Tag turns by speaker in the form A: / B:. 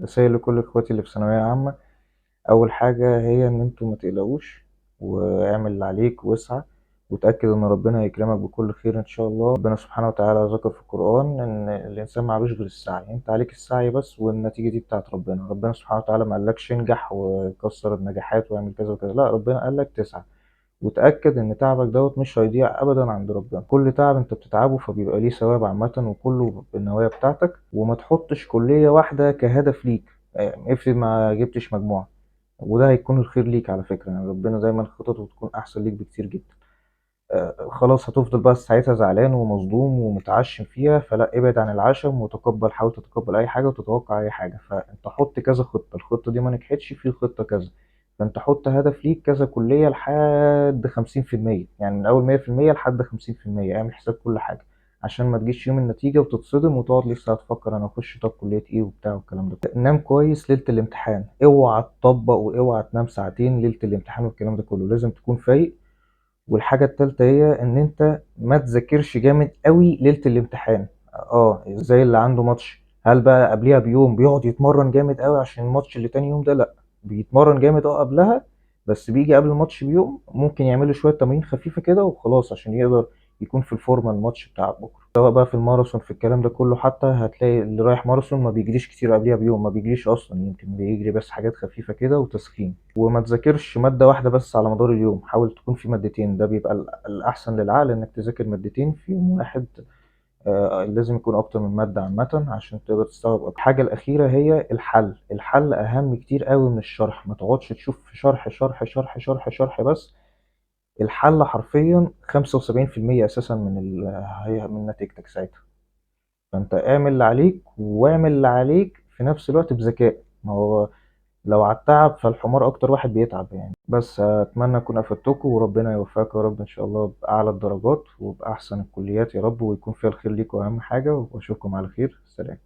A: رسائل لكل اخواتي اللي في ثانوية عامة. اول حاجة هي ان انتوا ما تقلقوش، واعمل اللي عليك واسعى، وتأكد ان ربنا هيكرمك بكل خير ان شاء الله. ربنا سبحانه وتعالى ذكر في القرآن ان الانسان معلوش غير السعي، انت عليك السعي بس، والنتيجة دي بتاعت ربنا. ربنا سبحانه وتعالى ما قالكش انجح وكسر النجاحات واعمل كذا وكذا، لا، ربنا قالك تسعى، وتأكد إن تعبك دوت مش هيضيع أبدا عند ربنا. كل تعب أنت بتتعبه فبيبقى ليه ثواب عامة، وكله بالنوايا بتاعتك. وما تحطش كلية واحدة كهدف ليك. افرض ما جبتش مجموعة، وده هيكون الخير ليك على فكرة، يعني ربنا دايما خططه بتكون أحسن ليك بكتير جدا. خلاص هتفضل بقى ساعتها زعلان ومصدوم ومتعشم فيها، فلا، ابعد عن العشم وتقبل، حاول تتقبل اي حاجه وتتوقع اي حاجه. فانت حط كذا خطه، الخطه دي ما نجحتش في خطه كذا، فانت حط هدف ليك كذا كليه لحد 50%، يعني من اول 100% لحد 50%، اعمل حساب كل حاجه عشان ما تجيش يوم النتيجه وتتصدم وتقعد لسه هتفكر انا اخش طب كليه ايه وبتاع والكلام ده كله. نام كويس ليله الامتحان، اوعى تطبق واوعى تنام ساعتين ليله الامتحان والكلام ده كله، لازم تكون فايق. والحاجة التالتة هي ان انت ما تذاكرش جامد قوي ليلة الامتحان. زي اللي عنده ماتش، هل بقى قبليها بيوم بيقعد يتمرن جامد قوي عشان الماتش اللي تاني يوم ده؟ لا، بيتمرن جامد قبلها، بس بيجي قبل الماتش بيوم ممكن يعمل له شوية تمارين خفيفة كده وخلاص عشان يقدر يكون في الفورمة الماتش بتاع بكرة. سواء بقى في الماراثون في الكلام ده كله، حتى هتلاقي اللي رايح ماراثون ما بيجريش كتير قبليها بيوم، ما بيجريش اصلا، يمكن بيجري بس حاجات خفيفة كده وتسخين. وما تذاكرش مادة واحدة بس على مدار اليوم، حاول تكون في مادتين، ده بيبقى الأحسن للعقل إنك تذاكر مادتين في يوم واحد. لازم يكون أكتر من مادة عامة عشان تقدر تستوعب أكتر. الحاجة الأخيرة هي الحل. الحل أهم كتير قوي من الشرح، ما تقعدش تشوف في شرح شرح شرح شرح شرح بس. الحل حرفيا 75% أساسا من نتيجتك ساعتها. فأنت اعمل اللي عليك، واعمل اللي عليك في نفس الوقت بذكاء. ما هو لو على التعب فالحمار اكتر واحد بيتعب يعني. بس اتمنى اكون افدتكم، وربنا يوفقك يا رب ان شاء الله باعلى الدرجات وباحسن الكليات يا رب، ويكون فيها الخير ليكم اهم حاجه، واشوفكم على خير. سلام.